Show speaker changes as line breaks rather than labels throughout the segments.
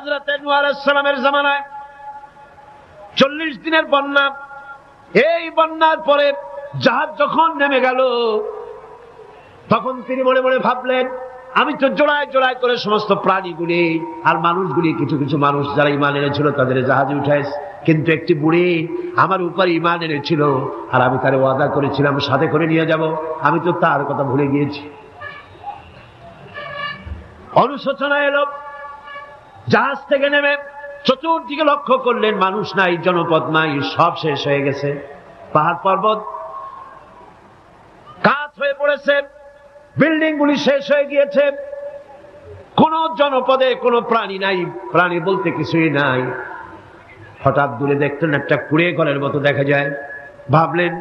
হযরত নূহ আলাইহিস সালামের জামানায় 40 দিনের বন্যা। এই বন্যার পরে জাহাজ যখন নেমে গেল, তখন তিনি মনে মনে ভাবলেন, আমি তো জোড়ায় জোড়ায় করে সমস্ত প্রাণীগুলি আর মানুষগুলি, কিছু কিছু মানুষ যারা ঈমান এনেছিল তাদের জাহাজে উঠাইছে, কিন্তু একটি বুড়ি আমার উপর ঈমান এনেছিল আর আমি তার ওয়াদা করেছিলাম সাথে করে নিয়ে যাব, আমি তো তার কথা ভুলে গিয়েছি। অনুশোচনা এলো। জাহাজ থেকে নেমে চতুর্দিকে লক্ষ্য করলেন, মানুষ নাই, জনপদ নাই, সব শেষ হয়ে গেছে। পাহাড় পর্বত কাজ হয়ে পড়েছে, বিল্ডিং গুলি শেষ হয়ে গিয়েছে, কোন জনপদে কোনো প্রাণী নাই, প্রাণী বলতে কিছুই নাই। হঠাৎ দূরে দেখলেন একটা কুঁড়ে ঘরের মতো দেখা যায়। ভাবলেন,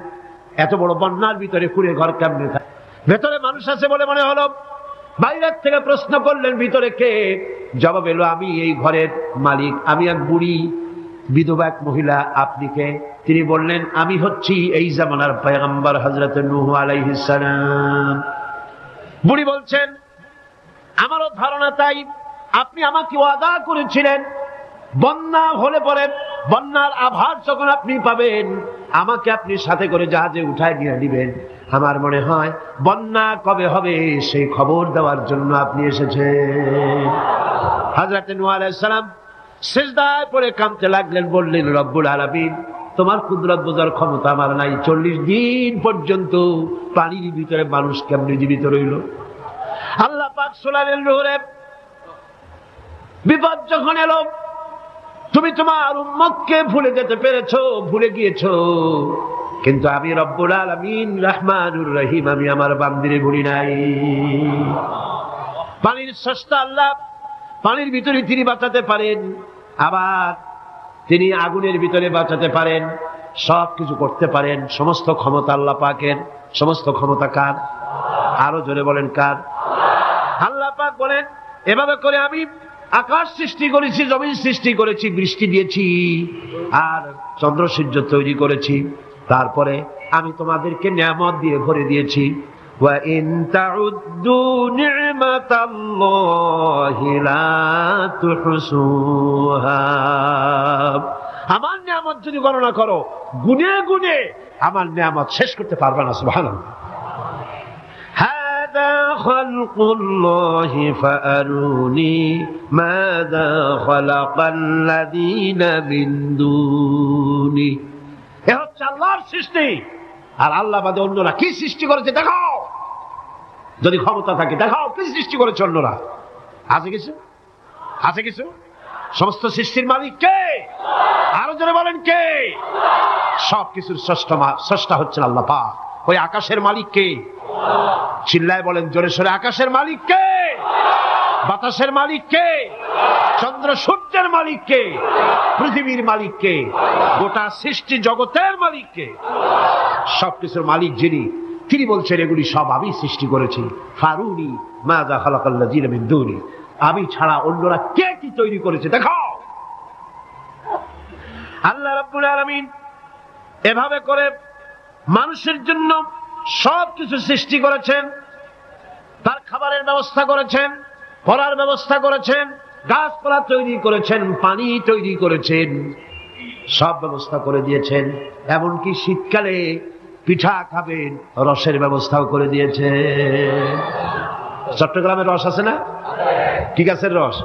এত বড় বন্যার ভিতরে কুঁড়ে ঘর কেমনে থাকে? ভেতরে মানুষ আছে বলে মনে হলো। বাইরের থেকে প্রশ্ন করলেন, ভিতরে কে? জবাব এলো, আমি এই ঘরের মালিক, আমি এক বুড়ি বিধবা এক মহিলা, আপনি কে? তিনি বললেন, আমি হচ্ছি এই জামানার পয়গম্বর হযরত নূহ আলাইহিস সালাম। বুড়ি বলছেন, আমারও ধারণা তাই, আপনি আমাকে ওয়াদা করেছিলেন বন্যা হলে পরে, বন্যার আভাস যখন আপনি পাবেন আমাকে আপনি সাথে করে জাহাজে উঠায় নিয়ে দিবেন। আমার মনে হয় বন্যা কবে হবে সেই খবর দেওয়ার জন্য আপনি এসেছেন। হযরত নূহ আলাইহিস সালাম সিজদায় পড়ে কাঁদতে লাগলেন, বললেন, রব্বুল আলামিন, তোমার কুদরত বোঝার ক্ষমতা আমার নাই। 40 দিন পর্যন্ত পানির ভিতরে মানুষ কেমনে জীবিত রইল? আল্লাহ পাক শোনালেন, নূহে, বিপদ যখন এলো তুমি তোমার উম্মতকে ভুলে যেতে পেরেছো, ভুলে গিয়েছো, কিন্তু আমি রব্বুল আলামিন রহমানুর রহিম, আমি আমার বান্দিরে ভুলি নাই। পানির স্রষ্টা আল্লাহ, পানির ভিতরে তিনি বাঁচাতে পারেন, আবার তিনি আগুনের ভিতরে বাঁচাতে পারেন, সব কিছু করতে পারেন। সমস্ত ক্ষমতা আল্লাহ পাকের। সমস্ত ক্ষমতা কার? আরো জোরে বলেন, কার? আল্লাহ পাক বলেন, এভাবে করে আমি আকাশ সৃষ্টি করেছি, জমিন সৃষ্টি করেছি, বৃষ্টি দিয়েছি আর চন্দ্র সূর্য তৈরি করেছি, তারপরে আমি তোমাদেরকে নিয়ামত দিয়ে ভরে দিয়েছি। ওয়া ইন তাউদ্দু নি'মাতাল্লাহি লা তুহসুহা। আমার নিয়ামত যদি গণনা করো, গুনে গুনে আমার নিয়ামত শেষ করতে পারবে না। সুবহানাল্লাহ। হাদা খালকুল্লাহি ফাআরুনি মাযা খালাকাল্লাযীনা মিন দুনি। এ হচ্ছে আল্লাহর সৃষ্টি, আর আল্লাহ বাদে অন্যরা কি সৃষ্টি করেছে দেখাও। যদি ক্ষমতা থাকে দেখাও কি সৃষ্টি করেছে অন্যরা। আছে কিছু? আছে কিছু? সমস্ত সৃষ্টির মালিক কে? আরো জোরে বলেন, কে? সব কিছুর স্রষ্টা হচ্ছেন আল্লাহ পাক। ওই আকাশের মালিক কে? চিল্লায় বলেন জোরে সোরে, আকাশের মালিক কে? বাতাসের মালিক কে? চন্দ্র সূর্যের মালিক কে? পৃথিবীর মালিক কে? গোটা সৃষ্টি জগতের মালিক কে? সবকিছুর মালিক যিনি, তিনি বলছেন এগুলি সব আমি সৃষ্টি করেছি। ফারুনি মাযা খালাকাল্লাযীনা মিন দুনি। আমি ছাড়া অন্যরা কে কি তৈরি করেছে দেখাও। আল্লাহ রাব্বুল আলামিন এভাবে করে মানুষের জন্য সবকিছু সৃষ্টি করেছেন। তার খাবারের ব্যবস্থা করেছেন, পড়ার ব্যবস্থা করেছেন, গাছপালা তৈরি করেছেন, পানি তৈরি করেছেন, সব ব্যবস্থা করে দিয়েছেন। এমনকি শীতকালে পিঠা খাবেন, রসের ব্যবস্থাও করে দিয়েছে। চট্টগ্রামের রস আছে না? কি গাছের রস?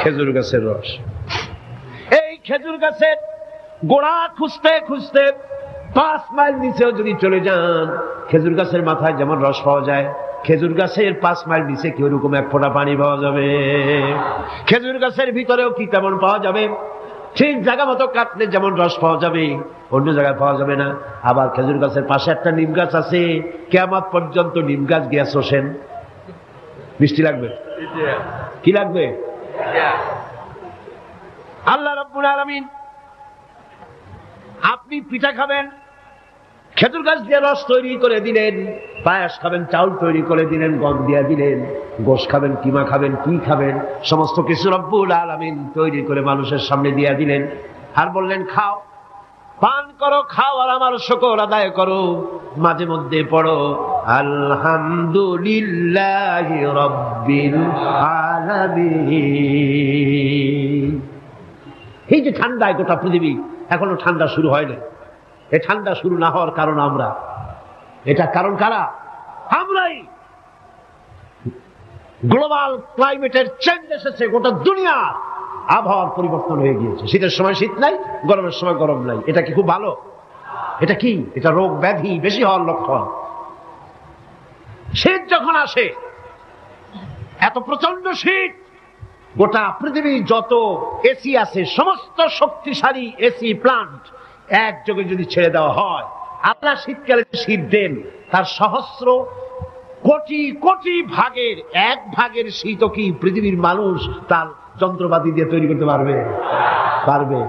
খেজুর গাছের রস। এই খেজুর গাছের গোড়া খুঁজতে খুঁজতে 5 মাইল নিচেও যদি চলে যান, খেজুর গাছের মাথায় যেমন রস পাওয়া যায়, খেজুর গাছের 5 মাইল নিচে কি ওরকম এক ফোঁটা পানি পাওয়া যাবে? খেজুর গাছের ভিতরেও কি তেমন পাওয়া যাবে? ঠিক জায়গা মতো কাটলে যেমন রস পাওয়া যাবে, অন্য জায়গায় পাওয়া যাবে না। আবার খেজুর গাছের পাশে একটা নিম গাছ আছে, কিয়ামত পর্যন্ত নিম গাছ গিয়া শোষেন। মিষ্টি লাগবে? কি লাগবে? আল্লাহ রাব্বুল আলামিন, আপনি পিঠা খাবেন, খেজুর গাছ দিয়ে রস তৈরি করে দিলেন, পায়েস খাবেন, চাউল তৈরি করে দিলেন, গম দিয়ে দিলেন, গোশ খাবেন, কিমা খাবেন, কি খাবেন, সমস্ত কিছু রব্বুল আলামিন তৈরি করে মানুষের সামনে দিয়ে দিলেন। আর বললেন খাও, পান করো, খাও, আর আমার শুকর আদায় করো। মাঝে মধ্যে পড়ো আলহামদুলিল্লাহি রাব্বিল আলামিন। এই যে ঠান্ডায় গোটা পৃথিবী, এখনো ঠান্ডা শুরু হয়নি। এই ঠান্ডা শুরু না হওয়ার কারণ আমরা, এটা কারণ কারা? আমরাই। গ্লোবাল ক্লাইমেটের চেঞ্জ এসেছে, গোটা দুনিয়া আবহাওয়ার পরিবর্তন হয়ে গিয়েছে। শীতের সময় শীত নাই, গরমের সময় গরম নাই। এটা কি খুব ভালো? এটা কি? এটা রোগ ব্যাধি বেশি হওয়ার লক্ষণ। শীত যখন আসে, এত প্রচন্ড শীত, গোটা পৃথিবী যত এসি আছে, সমস্ত শক্তিশালী এসি প্লান্ট একযোগে যদি ছেড়ে দেওয়া হয়, আপনার শীতকালে শীত দেন, তার সহস্র কোটি কোটি ভাগের এক ভাগের শীতও কি পৃথিবীর মানুষ তার যন্ত্রপাতি দিয়ে তৈরি করতে পারবে? পারবে।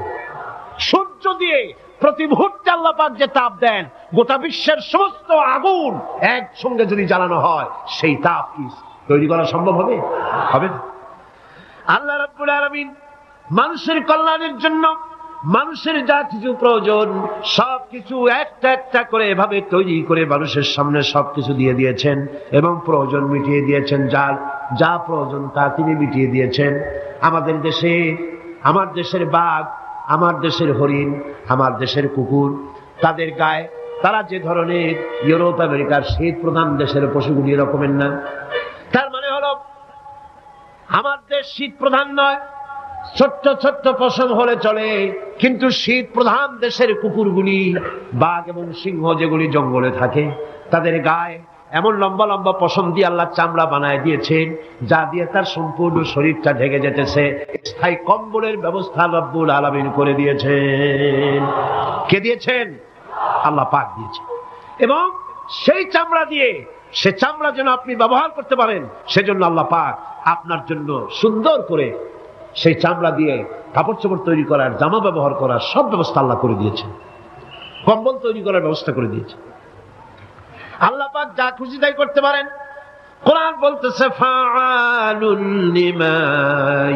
সূর্য দিয়ে প্রতি মুহূর্তে আল্লাহ পাক যে তাপ দেন, গোটা বিশ্বের সমস্ত আগুন একসঙ্গে যদি জ্বালানো হয়, সেই তাপ কি তৈরি করা সম্ভব হবে? হবে না। আল্লাহ রাব্বুল আলামিন মানুষের কল্যাণের জন্য মানুষের যা কিছু প্রয়োজন সবকিছু একটা একটা করে এভাবে তৈরি করে মানুষের সামনে সবকিছু দিয়ে দিয়েছেন এবং প্রয়োজন মিটিয়ে দিয়েছেন। যার যা প্রয়োজন তা তিনি মিটিয়ে দিয়েছেন। আমাদের দেশে, আমার দেশের বাঘ, আমার দেশের হরিণ, আমার দেশের কুকুর, তাদের গায়ে তারা যে ধরনের ইউরোপ আমেরিকার শীত প্রধান দেশের পশুগুলি এরকমের না। তার মানে হলো আমার দেশ শীত প্রধান নয়, ছোট্ট ছোট্ট পশম হলে চলে, কিন্তু শীত প্রধান দেশের কুকুরগুলি, বাঘ এবং সিংহ যেগুলি জঙ্গলে থাকে, তাদের গায়ে এমন লম্বা লম্বা পশম দিয়ে আল্লাহ চামড়া বানায় দিয়েছেন, যা দিয়ে তার সম্পূর্ণ শরীরটা ঢেকে যেতেছে। স্থায়ী কম্বলের ব্যবস্থা রব্বুল আলামিন করে দিয়েছেন। কে দিয়েছেন? আল্লাহ পাক দিয়েছেন। এবং সেই চামড়া দিয়ে, সে চামড়া যেন আপনি ব্যবহার করতে পারেন, সেজন্য আল্লাহ পাক আপনার জন্য সুন্দর করে সেই চামড়া দিয়ে কাপড় চোপড় তৈরি করার, জামা ব্যবহার করার সব ব্যবস্থা আল্লাহ করে দিয়েছেন। কম্বল তৈরি করার ব্যবস্থা করে দিয়েছেন। আল্লাহ পাক যা খুশি তাই করতে পারেন। কোরআন বলতেছে ফাআলুল লিমা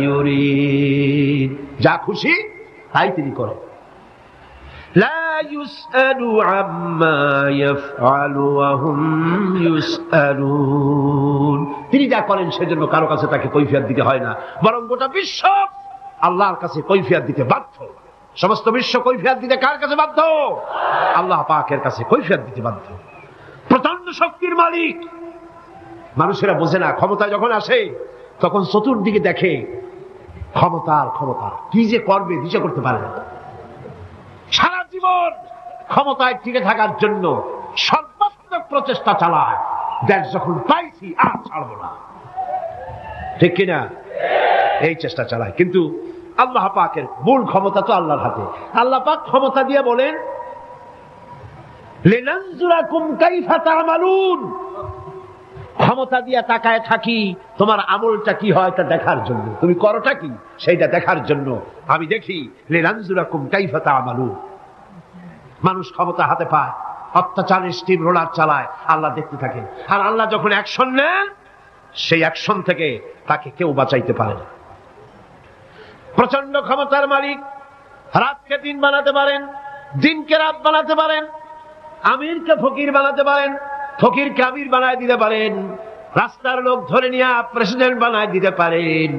ইউরিদ, যা খুশি তাই তিনি করেন। লা ইউসআলু আম্মা ইয়াফআলু ওয়া হুম ইউসআলুন, তিনি যা করেন সেজন্য কারো কাছে তাকে কৈফিয়ত দিতে হয় না, বরং গোটা বিশ্ব আল্লাহর কাছে কৈফিয়ত দিতে বাধ্য। সমস্ত বিশ্ব কৈফিয়ত দিতে কার কাছে বাধ্য? আল্লাহ পাকের কাছে কৈফিয়ত দিতে বাধ্য। প্রচন্ড শক্তির মালিক। মানুষেরা বোঝে না, ক্ষমতা যখন আসে তখন চতুর্দিকে দেখে ক্ষমতার ক্ষমতা, কি যে করবে দিশা করতে পারে না। সারা জীবন ক্ষমতায় টিকে থাকার জন্য সর্বাত্মক প্রচেষ্টা চালায়, দেশ যখন পাইছি আর ছাড়বো না, ঠিক কিনা? এই চেষ্টা চালায়। কিন্তু আল্লাহ পাকের মূল ক্ষমতা তো আল্লাহর হাতে। আল্লাহ পাক ক্ষমতা দিয়ে বলেন লিনানজুরাকুম কাইফা তা'মালুন, ক্ষমতা দিয়ে তাকায় থাকি তোমার আমলটা কি হয় তা দেখার জন্য, তুমি করোটা কি সেইটা দেখার জন্য আমি দেখি। লিনানজুরাকুম কাইফা তা'মালুন। মানুষ ক্ষমতা হাতে পায়, অত্যাচারের স্টিম রোলার চালায়, আল্লাহ দেখতে থাকে। আর আল্লাহ যখন অ্যাকশন নেন, সেই অ্যাকশন থেকে তাকে কেউ বাঁচাইতে পারে না। প্রচন্ড ক্ষমতার মালিক। রাতকে দিন বানাতে পারেন, দিনকে রাত বানাতে পারেন, আমিরকে ফকির বানাতে পারেন, ফকিরকে আমির বানায় দিতে পারেন, রাস্তার লোক ধরে নিয়ে প্রেসিডেন্ট বানায় দিতে পারেন,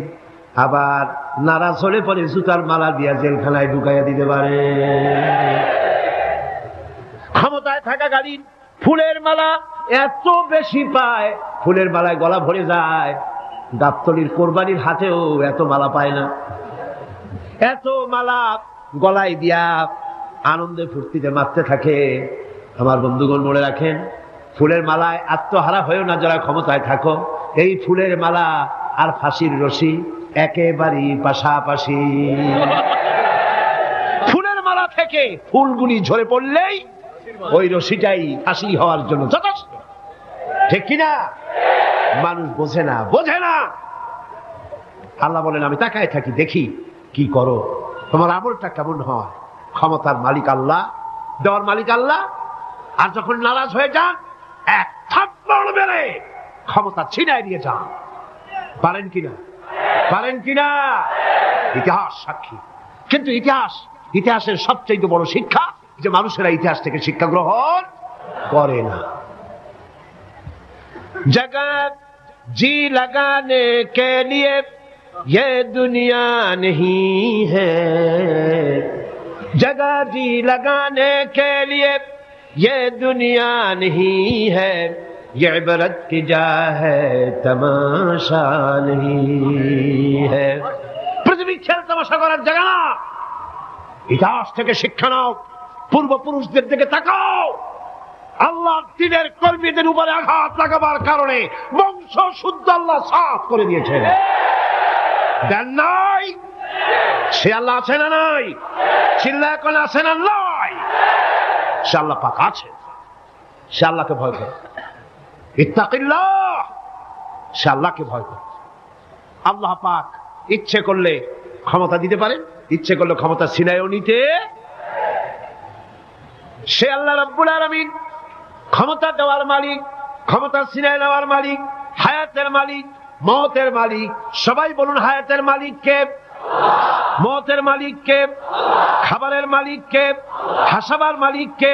আবার নারাজ হলে পরে জুতার মালা দিয়া জেলখানায় ঢুকাইয়া দিতে পারেন। ক্ষমতায় থাকাকালীন ফুলের মালা এত বেশি পায়, ফুলের মালায় গলা ভরে যায়। গাবতলীর কোরবানির হাতেও এত মালা পায় না। এত মালা গলায় দিয়া আনন্দে ফুর্তিতে মারতে থাকে। আমার বন্ধুগণ মনে রাখেন, ফুলের মালায় আত্মহারা হয়েও না যারা ক্ষমতায় থাকো। এই ফুলের মালা আর ফাঁসির রশি একেবারেই পাশাপাশি। ফুলের মালা থেকে ফুলগুলি ঝরে পড়লেই ওই রশিটাই ফাঁসি হওয়ার জন্য যথেষ্ট, ঠিক কিনা? মানুষ বোঝে না, বোঝে না। আল্লাহ বলেন আমি তাকায় থাকি, দেখি কি করো, তোমার আমলটা কেমন হয়। ক্ষমতার মালিক আল্লাহ, দেওয়ার মালিক আল্লাহ। আর যখন নারাজ হয়ে যান, এক থাপ্পড় মেরে ক্ষমতা ছিনায় দিয়ে যান। পারেন কিনা? পারেন কিনা? ইতিহাস সাক্ষী। কিন্তু ইতিহাসের সবচেয়ে বড় শিক্ষা যে মানুষেরা ইতিহাস থেকে শিক্ষা গ্রহণ করে না। जगत जी लगाने के लिए ये दुनिया नहीं है जगह जी लगाने के लिए, ये दुनिया नहीं है ये इबरत की जा है तमाशा नहीं है। পৃথিবী খেল তামাশা করার জায়গা না। ইতিহাস থেকে শিক্ষা নাও, পূর্বপুরুষদের দিকে তাকাও। আল্লাহ দ্বীনের কর্মীদের উপরে আঘাত লাগাবার কারণে বংশ শুদ্ধ আল্লাহ সাফ করে দিয়েছেন। দেন নাই? সে আল্লাহ আছে না নাই? চিল্লা এখন আছে না নাই? সে আল্লাহ পাক আছে। সে আল্লাহকে ভয় করে। ইত্তাকিল্লাহ, সে আল্লাহকে ভয় করে। আল্লাহ পাক ইচ্ছে করলে ক্ষমতা দিতে পারেন, ইচ্ছে করলে ক্ষমতা ছিনায়ও নিতে। সে আল্লাহ রাব্বুল আলামিন ক্ষমতা দেওয়ার মালিক, ক্ষমতা ছিনায় নেওয়ার মালিক, হায়াতের মালিক, মওতের মালিক। সবাই বলুন হায়াতের মালিক কে? মওতের মালিক কে? খাবারের মালিক কে? হাসাবার মালিক কে?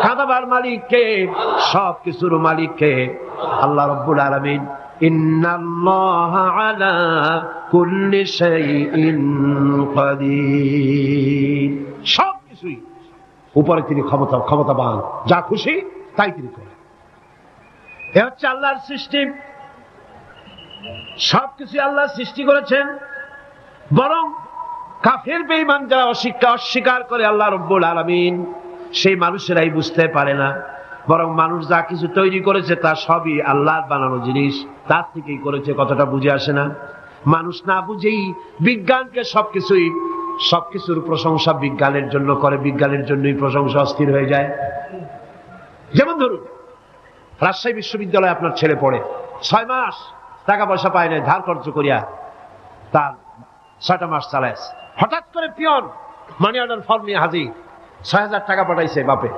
কাঁদাবার মালিক কে? সব কিছুর মালিক কে? আল্লাহ রাব্বুল আলামিন। ইন্নাল্লাহা আলা কুল্লি শাইইন কাদির। সব কিছুই উপরে তিনি ক্ষমতাবান, যা খুশি তাই তিনি করেন। এ হচ্ছে আল্লাহর সৃষ্টি। সবকিছু আল্লাহ সৃষ্টি করেছেন। বরং কাফের বেঈমান যারা অস্বীকার করে আল্লাহ রাব্বুল আলামিন, সেই মানুষেরাই বুঝতে পারে না। বরং মানুষ যা কিছু তৈরি করেছে তা সবই আল্লাহর বানানো জিনিস, তার থেকেই করেছে। কতটা বুঝে আসে না? মানুষ না বুঝেই বিজ্ঞানকে সবকিছুর প্রশংসা বিজ্ঞানের জন্য করে, বিজ্ঞানের জন্যই প্রশংসা অস্থির হয়ে যায়। যেমন ধরুন, রাজশাহী বিশ্ববিদ্যালয়ে আপনার ছেলে পড়ে, 6 মাস টাকা পয়সা পায় না, ধার খরচ করিয়া তার 6টা মাস চালায়। হঠাৎ করে পিয়ন মানি অর্ডার ফর্ম নিয়ে হাজির, 6,000 টাকা পাঠাইছে বাপে।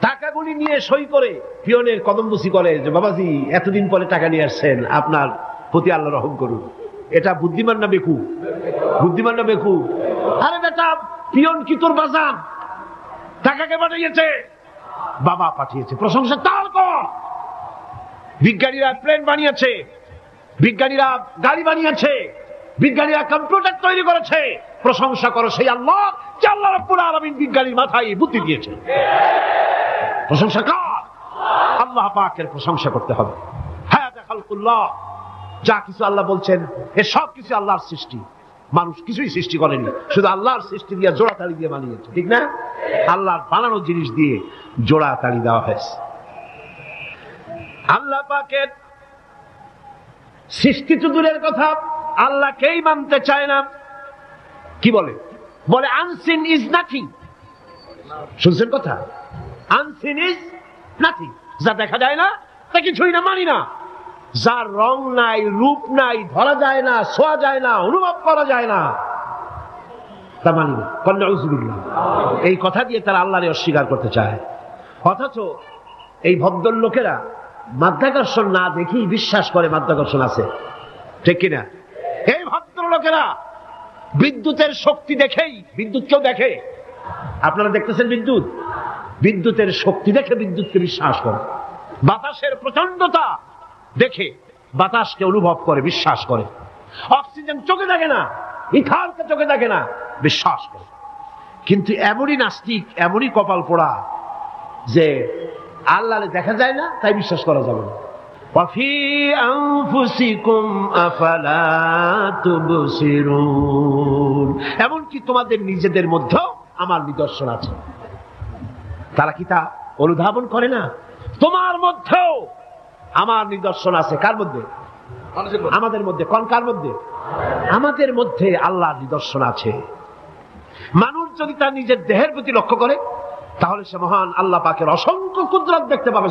টাকাগুলি নিয়ে সই করে পিয়নের কদমবুসি করে যে বাবাজি এতদিন পরে টাকা নিয়ে আসছেন, আপনার প্রতি আল্লাহ রহম করুন। এটা বুদ্ধিমান না বেকু? বুদ্ধিমান না বেকু? আরে বেটা, পিয়ন কি তোর বাজান? টাকাকে পাঠিয়েছে, বাবা পাঠিয়েছে, প্রশংসা তার কর। বিজ্ঞানীরা প্লেন বানিয়েছে, বিজ্ঞানীরা গাড়ি বানিয়েছে, বিজ্ঞানীরা কম্পিউটার তৈরি করেছে, প্রশংসা করো সেই আল্লাহ যে আল্লাহ রাব্বুল আলামিন বিজ্ঞানীর মাথায় বুদ্ধি দিয়েছে। প্রশংসা কর, আল্লাহ পাকের প্রশংসা করতে হবে। হায়াতে খালকুল্লাহ, যা কিছু আল্লাহ বলছেন এ সব কিছু আল্লাহর সৃষ্টি। মানুষ কিছুই সৃষ্টি করেনি, শুধু আল্লাহর সৃষ্টি দিয়ে জোড়াতালি দিয়ে বানিয়েছে, ঠিক না? আল্লাহর বানানো জিনিস দিয়ে জোড়াতালি দেওয়া হয়েছে। আল্লাহ পাকের সৃষ্টি তো দূরের কথা, আল্লাহকেই মানতে চায় না। কি বলে? বলে আনসিন ইজ নাথিং। শুনছেন কথা? আনসিন ইজ নাথিং, যা দেখা যায় না তা কিছুই না, মানি না। যার রং নাই, রূপ নাই, ধরা যায় না, ছোঁয়া যায় না, অনুভব করা যায় না, তা মানি না। নাউযুবিল্লাহ। এই কথা দিয়ে তারা আল্লাহরে অস্বীকার করতে চায়। অথচ এই ভদ্রলোকেরা মাধ্যাকর্ষণ না দেখেই বিশ্বাস করে মাধ্যাকর্ষণ আছে, ঠিক কিনা? এই ভদ্রলোকেরা বিদ্যুতের শক্তি দেখেই, বিদ্যুৎকেও দেখে। আপনারা দেখতেছেন বিদ্যুৎ, বিদ্যুতের শক্তি দেখে বিদ্যুৎকে বিশ্বাস করে। বাতাসের প্রচন্ডতা দেখে বাতাসকে অনুভব করে, বিশ্বাস করে। অক্সিজেন চোখে দেখে না, ইথারকে চোখে দেখে না, বিশ্বাস করে। কিন্তু এমনই নাস্তিক, এমনই কপাল পোড়া যে আল্লাহরে দেখা যায় না, তাই বিশ্বাস করা যাবে না। ওয়াফি আনফুসিকুম আফালা তুবসিরুন, এমনকি তোমাদের নিজেদের মধ্যেও আমার নিদর্শন আছে। তারা কি তা অনুধাবন করে না? তোমার মধ্যেও আমার নিদর্শন আছে। কার মধ্যে? আমাদের মধ্যে। কোন কার মধ্যে? আমাদের মধ্যে আল্লাহর নিদর্শন আছে। মানুষ যদি তার নিজের দেহের প্রতি লক্ষ্য করে, তাহলে সে মহান আল্লাহ পাকের অসংখ্য কুদরত দেখতে পাবে।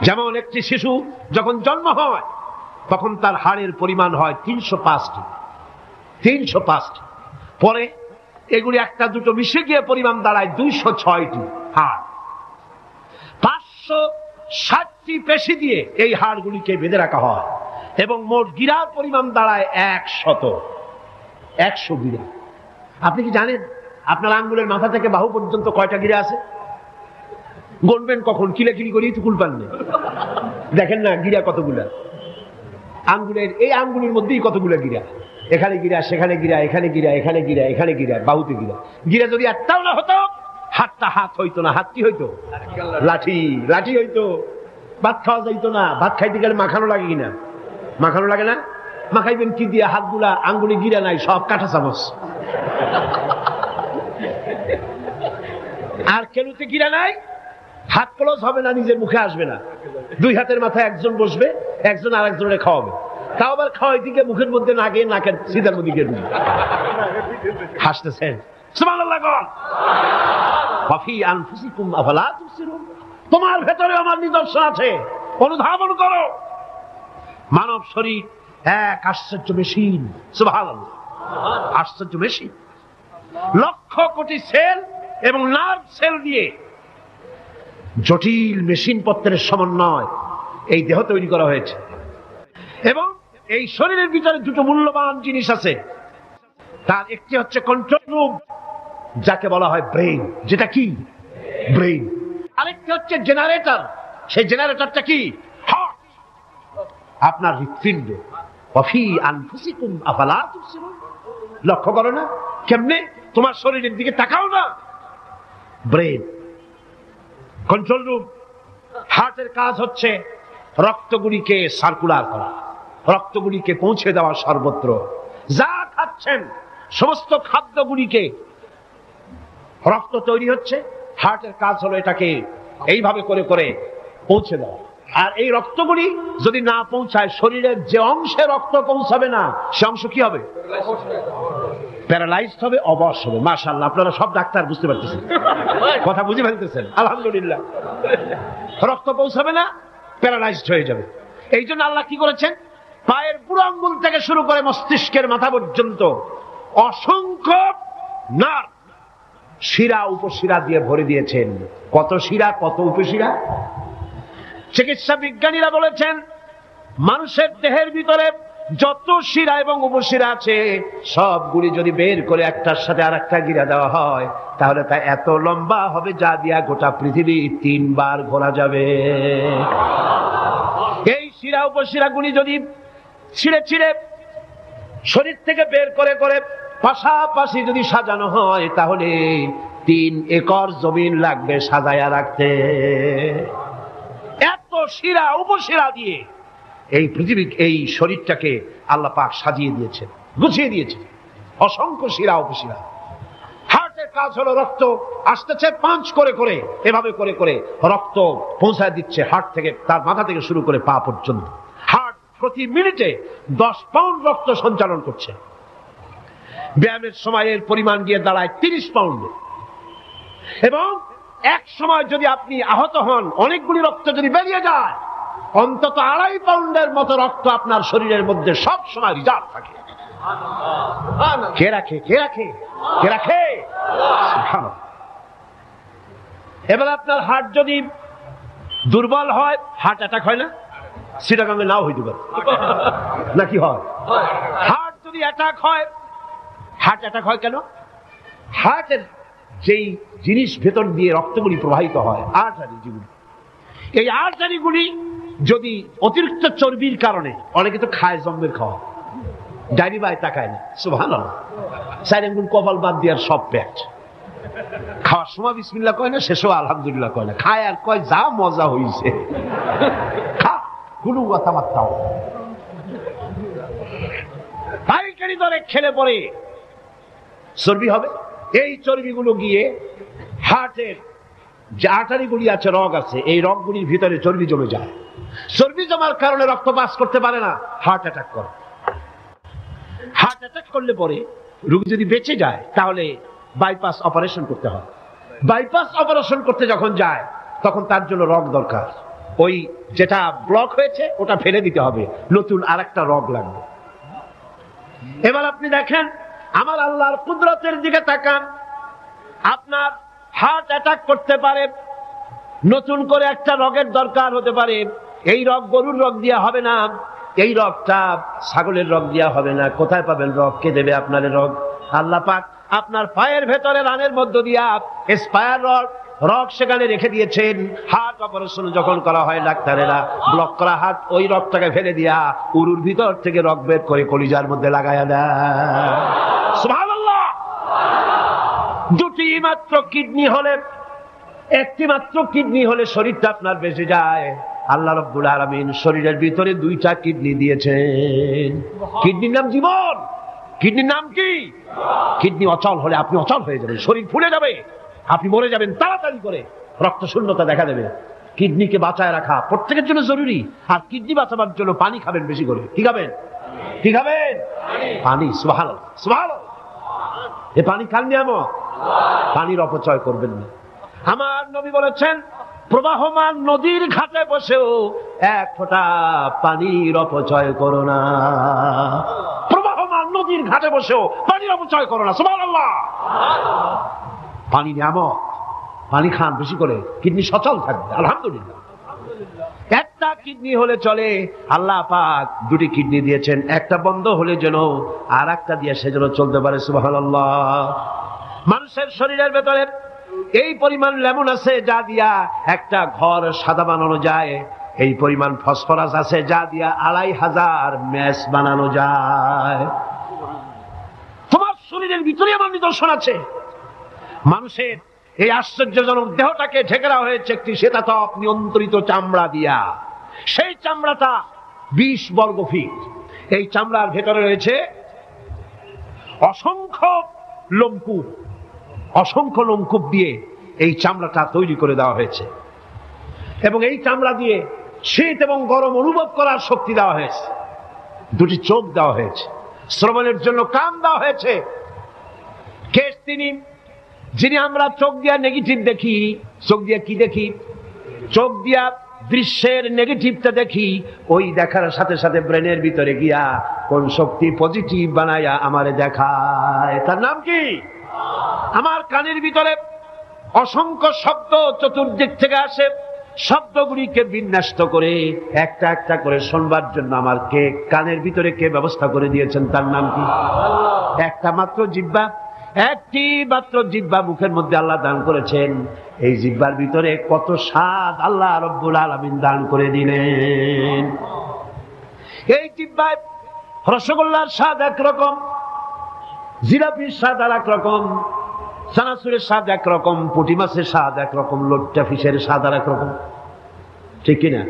যেমন একটি শিশু যখন জন্ম হয়, তখন তার হাড়ের পরিমাণ হয় 305টি। 305টি। পরে এগুলি একটা দুটো মিশে গিয়ে পরিমাণ দাঁড়ায় 206টি হাড়। 560টি পেশি দিয়ে এই হাড়গুলিকে বেঁধে রাখা হয় এবং মোট গিরার পরিমাণ দাঁড়ায় 100 গিরা। আপনি কি জানেন আপনার আঙ্গুলের মাথা থেকে বাহু পর্যন্ত কয়টা গিরা আছে? গণবেন কখন? কিলাকিলি করেই তো কুল পাননি। দেখেন না গিরা কতগুলা। আঙ্গুলের এই আঙ্গুলের মধ্যেই কতগুলো গিরা, এখানে গিরা, সেখানে গিরা, এখানে গিরা, এখানে গিরা, এখানে গিরা, বাহুতে গিরা। গিরা যদি একটাও না হতো, হাতটা হাত হইতো না। হাত কি হইতো? লাঠি। লাঠি হইতো। ভাত খাওয়া যাইতো না। ভাত খাইতে গেলে মাখানো লাগে কিনা? মাখানো লাগে না? মাখাইবেন কি দিয়ে? হাতগুলা, আঙ্গুলে গিরা নাই, সব কাঁটা চামচ। আর কেনুতে গিরা নাই, হাত ক্লোজ হবে না, নিজের মুখে আসবে না। দুই হাতের মাথায় একজন বসবে, একজন আর একজনের খাওয়াবে। তাও আবার খাওয়াই দিকে মুখের মধ্যে না গিয়ে নাকের সিধার মধ্যে গিয়ে ঢুকবে। হাসতেছেন? সুবহানাল্লাহ বল। ওয়াফি আনফুসিকুম আফালা তুবসিরুন। তোমার ভেতরে আমার নিদর্শন আছে, অনুধাবন করো। মানব শরীর এক আশ্চর্য মেশিন। সুবহানাল্লাহ, আশ্চর্য মেশিন। লক্ষ কোটি সেল এবং নার্ভ সেল দিয়ে জটিল মেশিন পত্রের সমন্বয় এই দেহ তৈরি করা হয়েছে। এবং এই শরীরের ভিতরে দুটো মূল্যবান জিনিস আছে। তার একটি হচ্ছে কন্ট্রোল রুম, যাকে বলা হয় ব্রেইন। যেটা কি? ব্রেইন। আরেকটি হচ্ছে জেনারেটর। সেই জেনারেটরটা কি? হার্ট, আপনার হৃৎপিণ্ড। ওয়াফি আনফুসিকুম আফালা তুবসিরুন। লক্ষ্য করো না কেমনে? তোমার শরীরের দিকে তাকাও না। Brain, control room. হার্টের কাজ হচ্ছে রক্তগুলিকে সার্কুলার করা, রক্তগুলিকে পৌঁছে দেওয়া সর্বত্র। যা খাচ্ছেন সমস্ত খাদ্যগুলিকে, রক্ত তৈরি হচ্ছে, হার্টের কাজ হলো এটাকে এইভাবে করে করে পৌঁছে দেওয়া। আর এই রক্তগুলি যদি না পৌঁছায়, শরীরের যে অংশে রক্ত পৌঁছাবে না সে অংশ কি হবে? প্যারালাইজড হবে, অবশ হবে। মাশাআল্লাহ, আপনারা সব ডাক্তার বুঝতে পারতেছেন, কথা বুঝে ফেলতেছেন। আলহামদুলিল্লাহ। রক্ত পৌঁছাবে না, প্যারালাইজড হয়ে যাবে। এই জন্য আল্লাহ কি করেছেন? পায়ের বুড়ো আঙ্গুল থেকে শুরু করে মস্তিষ্কের মাথা পর্যন্ত অসংখ্য নার্ভ, শিরা উপশিরা দিয়ে ভরে দিয়েছেন। কত শিরা, কত উপশিরা! চিকিৎসা বিজ্ঞানীরা বলেছেন মানুষের দেহের ভিতরে যত শিরা এবং উপশিরা আছে সবগুলি যদি বের করে একটার সাথে আর একটা গিরা দেওয়া হয়, তাহলে তা এত লম্বা হবে যা দিয়া গোটা পৃথিবী 3 বার ঘোরা যাবে। এই শিরা উপশিরা গুলি যদি ছিঁড়ে ছিঁড়ে শরীর থেকে বের করে করে পাশাপাশি যদি সাজানো হয়, তাহলে 3 একর জমিন লাগবে সাজায়া রাখতে। এত শিরা উপশিরা দিয়ে এই পৃথিবী, এই শরীরটাকে আল্লাহ পাক সাজিয়ে দিয়েছেন, গুছিয়ে দিয়েছেন। অসংখ্য শিরা উপশিরা। হার্টের কাজ হলো রক্ত আসতেছে পাঞ্চ করে করে, এভাবে করে করে রক্ত পৌঁছায় দিচ্ছে হার্ট থেকে, তার মাথা থেকে শুরু করে পা পর্যন্ত। হার্ট প্রতি মিনিটে 10 পাউন্ড রক্ত সঞ্চালন করছে। ব্যায়ামের সময়ের পরিমাণ গিয়ে দাঁড়ায় 30 পাউন্ডে। এবং এক সময় যদি আপনি আহত হন, অনেকগুলি রক্ত যদি বেরিয়ে যায়, অন্তত 2.5 পাউন্ডের মতো রক্ত আপনার শরীরের মধ্যে সব সময় রিজার্ভ থাকে। কে রাখে? কে রাখে? কে রাখে? এবার আপনার হার্ট যদি দুর্বল হয়, হার্ট অ্যাটাক হয় না? সিটাগাঙ্গে নাও হইতে পারে, নাকি হয়? হার্ট যদি অ্যাটাক হয়, হার্ট অ্যাটাক হয় কেন? হার্টের যেই জিনিস ভেতর দিয়ে রক্তগুলি প্রবাহিত হয়, আর্টারি যেগুলি, এই আর্টারিগুলি যদি অতিরিক্ত চর্বির কারণে, অনেকে তো খায় জম্মের খাওয়া, ডাইনি বাই তাকায় না, সুবহানাল্লাহ, 4 আঙ্গুল কপাল বাদ দিয়ে সব পেট, খাওয়ার সময় বিসমিল্লাহ কয় না, শেষও আলহামদুলিল্লাহ কয় না, খায় আর কয় যা মজা হইছে, খা, কোনো কথাবার্তাও পাইকারি দরে খেলে পরে চর্বি হবে। এই চর্বিগুলো গিয়ে হার্টের যে আর্টারিগুলি আছে, রগ আছে, এই রগগুলির ভিতরে চর্বি জমে যায়। চর্বি জমার কারণে রক্ত পাস করতে পারে না, হার্ট অ্যাটাক করে। হার্ট অ্যাটাক করলে পরে রোগী যদি বেঁচে যায়, তাহলে বাইপাস অপারেশন করতে হয়। বাইপাস অপারেশন করতে যখন যায়, তখন তার জন্য রগ দরকার। ওই যেটা ব্লক হয়েছে ওটা ফেলে দিতে হবে, নতুন আরেকটা রগ লাগবে। এবার আপনি দেখেন, আমার আল্লাহর কুদরতের দিকে তাকান। আপনার হার্ট অ্যাটাক করতে পারে, নতুন করে একটা রগের দরকার হতে পারে। এই রগ গরুর রগ দিয়া হবে না, এই রগটা ছাগলের রগ দিয়া হবে না। কোথায় পাবেন রগ? কে দেবে আপনার রগ? আল্লাহ পাক আপনার পায়ের ভেতরে রানের মধ্য দিয়া স্পায়ার রক সেখানে রেখে দিয়েছেন। হার্ট অপারেশন যখন করা হয় ডাক্তারেরা ব্লক করা হার্ট, ওই রক্তটাকে ফেলে দিয়া উরুর ভিতর থেকে রক্ত বের করে কলিজার মধ্যে লাগায়া দেয়। সুবহানাল্লাহ। দুটি মাত্র কিডনি হলে, একটি মাত্র কিডনি হলে শরীরটা আপনার বেঁচে যায়। আল্লাহ রাব্বুল আলামিন শরীরের ভিতরে দুইটা কিডনি দিয়েছেন। কিডনির নাম জীবন। কিডনির নাম কি? কিডনি অচল হলে আপনি অচল হয়ে যাবেন, শরীর ফুলে যাবে, আপনি মরে যাবেন তাড়াতাড়ি করে, রক্ত শূন্যতা দেখা দেবে। কিডনিকে বাঁচায় রাখা প্রত্যেকের জন্য জরুরি। আর কিডনি বাঁচাবার জন্য পানি খাবেন বেশি করে। কি খাবেন? কি খাবেন? পানি। সুবহানাল্লাহ, সুবহানাল্লাহ। এই পানি খান নিয়ামত, পানির অপচয় করবেন না। আমার নবী বলেছেন, প্রবাহমান নদীর ঘাটে বসেও এক ফোঁটা পানির অপচয় করো না। প্রবাহমান নদীর ঘাটে বসেও পানির অপচয় করো না। সুবহানাল্লাহ। পানি নিয়ামত, পানি খান বেশি করে, কিডনি সচল থাকবে। আলহামদুলিল্লাহ। একটা কিডনি হলে চলে, আল্লাহ পাক দুটি কিডনি দিয়েছেন, একটা বন্ধ হলে যেন আর একটা দিয়ে সে যেন চলতে পারে। সুবহানাল্লাহ। মানুষের শরীরের ভেতরে এই পরিমাণ লেমন আছে যা দিয়া একটা ঘর সাদা বানানো যায়, এই পরিমাণ ফসফরাস আছে যা দিয়া 2500 ম্যাচ বানানো যায়। তোমার শরীরের ভিতরে আমার নিদর্শন আছে। মানুষের এই আশ্চর্যজনক দেহটাকে ঢেকে দেওয়া হয়েছে একটি শীতাতপ নিয়ন্ত্রিত চামড়া দিয়া। সেই চামড়াটা 20 বর্গ ফিট। এই চামড়ার ভেতরে রয়েছে অসংখ্য লোমকূপ। অসংখ্য লোমকূপ দিয়ে এই চামড়াটা তৈরি করে দেওয়া হয়েছে, এবং এই চামড়া দিয়ে শীত এবং গরম অনুভব করার শক্তি দেওয়া হয়েছে। দুটি চোখ দেওয়া হয়েছে, শ্রবণের জন্য কান দেওয়া হয়েছে। কে তিনি? যিনি আমরা চোখ দিয়া নেগেটিভ দেখি। চোখ দিয়া কি দেখি? চোখ দিয়া দৃশ্যের নেগেটিভটা দেখি। ওই দেখার সাথে সাথে ব্রেনের ভিতরে গিয়া কোন শক্তি পজিটিভ বানায়া আমারে দেখায়। তার নাম কি? আমার কানের ভিতরে অসংখ্য শব্দ চতুর্দিক থেকে আসে। শব্দগুলিকে বিন্যস্ত করে একটা একটা করে শুনবার জন্য আমার কে কানের ভিতরে কে ব্যবস্থা করে দিয়েছেন? তার নাম কি? একটা মাত্র জিহ্বা, একটি মাত্র জিহ্বা মুখের মধ্যে আল্লাহ দান করেছেন। এই জিহ্বার ভিতরে কত স্বাদ আল্লাহ রব্বুল আলামিন দান করে দিলেন। এই জিহ্বায় রসগোল্লার স্বাদ একরকম, জিলাপির স্বাদ আর একরকম, চানাচুরের স্বাদ একরকম, পুঁটি মাছের স্বাদ একরকম, লোট্টা ফিশের স্বাদ আর একরকম, ঠিক কিনা?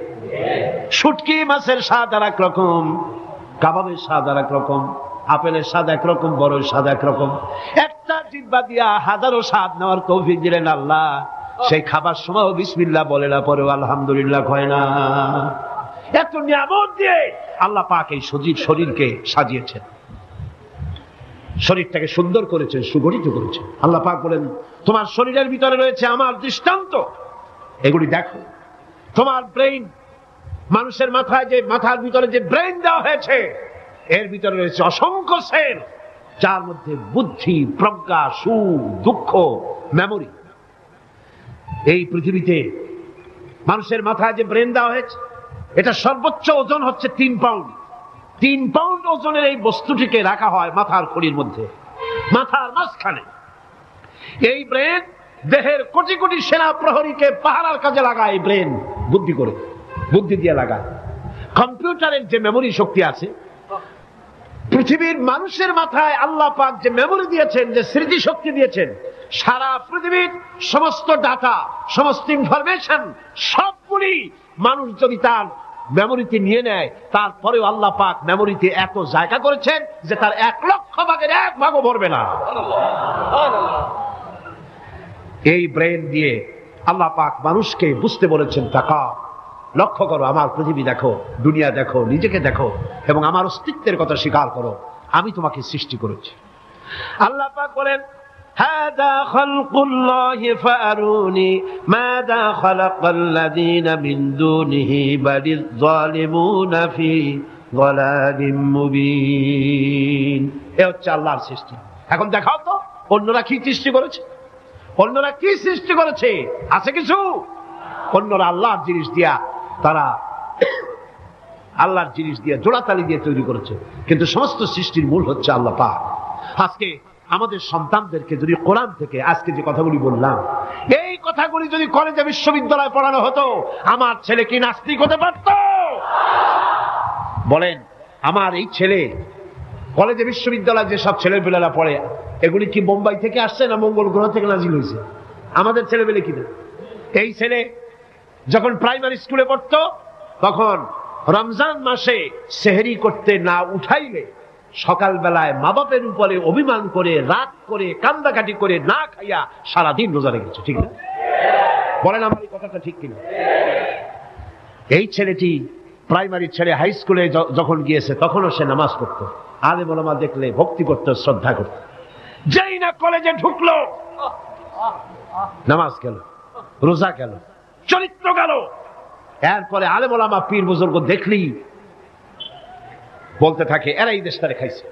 শুটকি মাছের স্বাদ আর একরকম, কাবাবের স্বাদ আর একরকম, আপেলের স্বাদ একরকম, বড়ের স্বাদ একরকম। একটা জিহ্বা দিয়া হাজারো স্বাদ নেওয়ার তৌফিক দিলেন আল্লাহ। সেই খাবার সময় বিসমিল্লাহ বলে না, পরেও আলহামদুলিল্লাহ কয় না। এত নিয়ামত দিয়ে আল্লাহ পাক এই সজীব শরীরকে সাজিয়েছেন, শরীরটাকে সুন্দর করেছেন, সুগঠিত করেছেন। আল্লাহ পাক বলেন, তোমার শরীরের ভিতরে রয়েছে আমার দৃষ্টান্ত, এগুলি দেখো। তোমার ব্রেইন, মানুষের মাথায় যে মাথার ভিতরে যে ব্রেইন দেওয়া হয়েছে, এর ভিতরে রয়েছে অসংখ্য সেল, যার মধ্যে বুদ্ধি, প্রজ্ঞা, সুখ, দুঃখ, মেমোরি। এই পৃথিবীতে মানুষের মাথায় যে ব্রেন দেওয়া হয়েছে, এটা সর্বোচ্চ ওজন হচ্ছে 3 পাউন্ড। 3 পাউন্ড ওজনের এই বস্তুটিকে রাখা হয় মাথার খুলির মধ্যে, মাথার মাঝখানে। এই ব্রেন দেহের কোটি কোটি সেনা প্রহরীকে পাহারার কাজে লাগায়। এই ব্রেন বুদ্ধি করে, বুদ্ধি দিয়ে লাগায়। কম্পিউটারের যে মেমোরি শক্তি আছে, পৃথিবীর মানুষের মাথায় আল্লাহ পাক যে মেমোরি দিয়েছেন, যে স্মৃতি শক্তি দিয়েছেন, সারা পৃথিবীর সমস্ত ডাটা, সমস্ত ইনফরমেশন সবগুলি মানুষ যদি তার মেমোরিতে নিয়ে নেয়, তারপরেও আল্লাহ পাক মেমোরিতে এত জায়গা করেছেন যে তার 1,00,000 ভাগের 1 ভাগও ভরবে না। এই ব্রেন দিয়ে আল্লাহ পাক মানুষকে বুঝতে বলেছেন, তাকাও, লক্ষ্য করো, আমার পৃথিবী দেখো, দুনিয়া দেখো, নিজেকে দেখো, এবং আমার অস্তিত্বের কথা স্বীকার করো। আমি তোমাকে সৃষ্টি করেছি। আল্লাহ পাক বলেন, হাদা খালকুল্লাহি ফাআরুনি মাযা খালাকাল্লাযীনা মিন দুনিহি বালিয যালিমুনা ফি যালালিম মুবিন। এ হচ্ছে আল্লাহর সৃষ্টি। এখন দেখাও তো অন্যরা কি সৃষ্টি করেছে, অন্যরা কি সৃষ্টি করেছে? আছে কিছু? অন্যরা আল্লাহর জিনিস দিয়া, তারা আল্লাহর জিনিস দিয়ে জোড়াতালি দিয়ে তৈরি করেছে, কিন্তু সমস্ত সৃষ্টির মূল হচ্ছে আল্লাহ পাক। আজকে আমাদের সন্তানদেরকে যদি কোরআন থেকে আজকে যে কথাগুলি বললাম, এই কথাগুলি যদি কলেজে বিশ্ববিদ্যালয়ে পড়ানো হতো, আমার ছেলে কি নাস্তিক হতে পারত? বলেন, আমার এই ছেলে কলেজে বিশ্ববিদ্যালয়ে যেসব ছেলেপেলেরা পড়ে, এগুলি কি বোম্বাই থেকে আসছে না মঙ্গল গ্রহ থেকে নাজিল হয়েছে? আমাদের ছেলেপেলে কিনা? এই ছেলে যখন প্রাইমারি স্কুলে পড়তো, তখন রমজান মাসে সেহরি করতে না উঠাইলে সকালবেলায় মা বাপের উপরে অভিমান করে, রাগ করে, কান্দাকাটি করে না খাইয়া সারাদিন রোজা রেখেছে। ঠিক না? বলেন আমার এই কথাটা ঠিক কিনা? এই ছেলেটি প্রাইমারি ছেড়ে হাই স্কুলে যখন গিয়েছে, তখনও সে নামাজ পড়তো, আলেম ওলামা দেখলে ভক্তি করত, শ্রদ্ধা করত। যেই না কলেজে ঢুকলো, নামাজ গেল, রোজা গেল, চরিত্র গেল। এরপরে আলেম ওলামা পীর বুজুর্গ দেখলি বলতে থাকে, এরা এই দেশটারে খাইছে।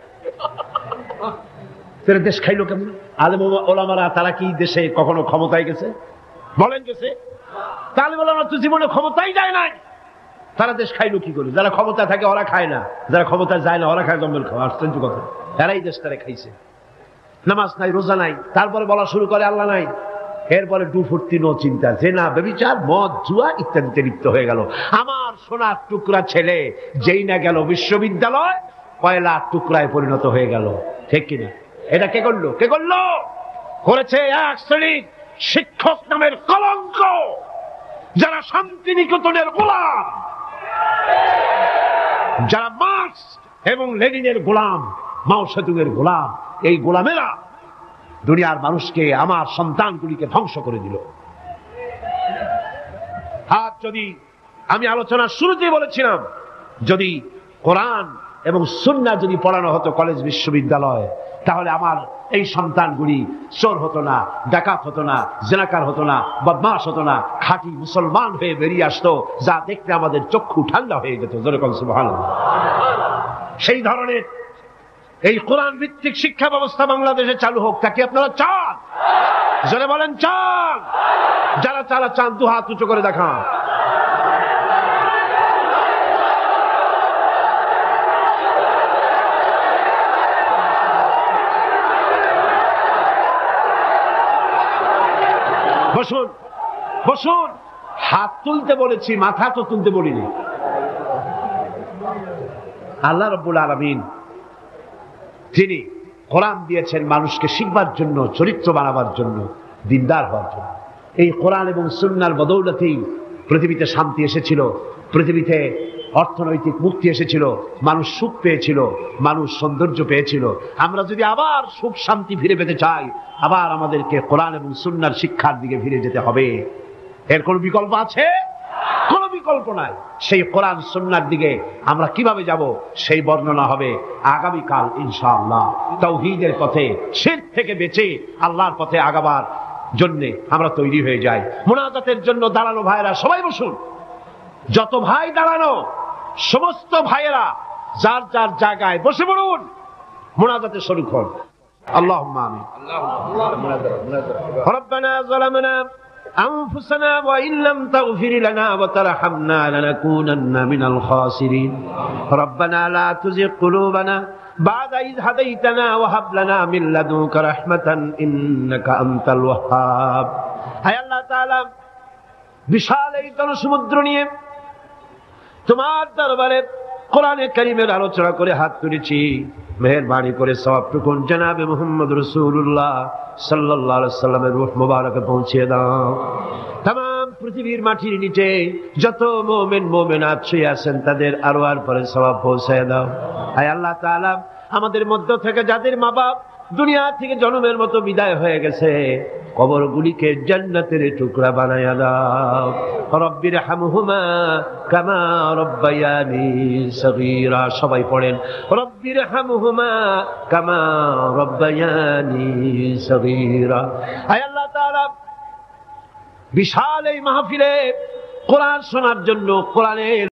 দেশ খাইলো কেমন? আলেম ওলামারা তারা কি দেশে কখনো ক্ষমতায় গেছে? বলেন গেছে? আলেম ওলামারা তো জীবনে ক্ষমতাই যায় নাই, তারা দেশ খাইলো কি করে? যারা ক্ষমতা থাকে ওরা খায় না, যারা ক্ষমতা যায় না ওরা খায় জম্বেল খাওয়া। আশ্চর্য কথা, এরাই দেশটারে খাইছে। নামাজ নাই, রোজা নাই, তারপরে বলা শুরু করে আল্লাহ নাই। এরপরে ডুফুর্তি, নো চিন্তা, জেনা, ব্যভিচার, মদ, জুয়া ইত্যাদিতে লিপ্ত হয়ে গেল। আমার সোনার টুকরা ছেলে যেই না গেল বিশ্ববিদ্যালয়, কয়লার টুকরায় পরিণত হয়ে গেল। ঠিক কিনা? এটা কে করলো? কে করলো? করেছে এক শ্রেণীর শিক্ষক নামের কলঙ্ক, যারা শান্তিনিকেতনের গোলাম, যারা মার্কস এবং লেনিনের গোলাম, মাও সেতুংয়ের গোলাম। এই গোলামেরা দুনিয়ার মানুষকে, আমার সন্তানগুলিকে ধ্বংস করে দিল। আর যদি আমি আলোচনার শুরুতেই বলেছিলাম, যদি কোরআন এবং সুন্নাহ যদি পড়ানো হতো কলেজ বিশ্ববিদ্যালয়ে, তাহলে আমার এই সন্তানগুলি চোর হতো না, ডাকাত হতো না, জেনাকার হতো না, বদমাশ হতো না, খাঁটি মুসলমান হয়ে বেরিয়ে আসতো, যা দেখতে আমাদের চক্ষু ঠান্ডা হয়ে যেত। যেরকম সুবহানাল্লাহ। সেই ধরনের এই কোরআন ভিত্তিক শিক্ষা ব্যবস্থা বাংলাদেশে চালু হোক, তা কি আপনারা চান? জোরে বলেন চান? যারা যারা চান দু হাত উঁচু করে দেখান। বসুন, বসুন। হাত তুলতে বলেছি, মাথা তো তুলতে বলিনি। আল্লাহ রাব্বুল আলামিন যিনি কোরআন দিয়েছেন মানুষকে শিখবার জন্য, চরিত্র বানাবার জন্য, দিনদার হওয়ার জন্য, এই কোরআন এবং সুন্নাহর বদৌলতেই পৃথিবীতে শান্তি এসেছিল, পৃথিবীতে অর্থনৈতিক মুক্তি এসেছিল, মানুষ সুখ পেয়েছিল, মানুষ সৌন্দর্য পেয়েছিল। আমরা যদি আবার সুখ শান্তি ফিরে পেতে চাই, আবার আমাদেরকে কোরআন এবং সুন্নাহর শিক্ষার দিকে ফিরে যেতে হবে। এর কোন বিকল্প আছে? কোন বিকল্প নাই। সেই কোরআন সুন্নাহর দিকে আমরা কিভাবে যাব, সেই বর্ণনা হবে আগামীকাল ইনশাআল্লাহ। তাওহীদের পথে, শিরক থেকে বেঁচে আল্লাহর পথে আগাবার জন্য আমরা তৈরি হয়ে যাই। মুনাজাতের জন্য দাঁড়ানো ভাইরা সবাই বসুন। যত ভাই দাঁড়ানো, সমস্ত ভাইয়েরা যার যার জায়গায় বসে পড়ুন, মুনাজাতে শরীক হন। আল্লাহুম্মা আমিন। রব্বানা যালামনা أنفسنا وإن لم تغفر لنا وترحمنا لنكونن من الخاسرين ربنا لا تزغ قلوبنا بعد إذ هديتنا وهب لنا من لدنك رحمة إنك أنت الوهاب হে আল্লাহ তাআলা, বিশাল এই জনসমুদ্র নিয়ে তোমার দরবারে কোরআনে কারীমের আলোচনা করে হাত তুলেছি। মেহেরবানি করে সওয়াবটুকু জনাবে মুহাম্মদ রাসূলুল্লাহ সাল্লাল্লাহু আলাইহি ওয়াসাল্লামের রূহ মুবারকে পৌঁছে দাও। तमाम পৃথিবীর মাটির নিচে যত মুমিন মুমিনাত শুয়ে আছেন, তাদের আরওয়ার পরে সওয়াব পৌঁছে দাও। হে আল্লাহ তাআলা, আমাদের মধ্য থেকে যাদের মা বাপ দুনিয়া থেকে জন্মের মতো বিদায় হয়ে গেছে, কবরগুলিকে জান্নাতের টুকরা বানায়া দাও। রব্বির হামহুমা কামা রব্বায়ানি সগীরা। সবাই পড়েন, রব্বির হামহুমা কামা রব্বায়ানি সগীরা। হে আল্লাহ তাআলা, বিশাল এই মাহফিলে কোরআন শোনার জন্য, কোরআনের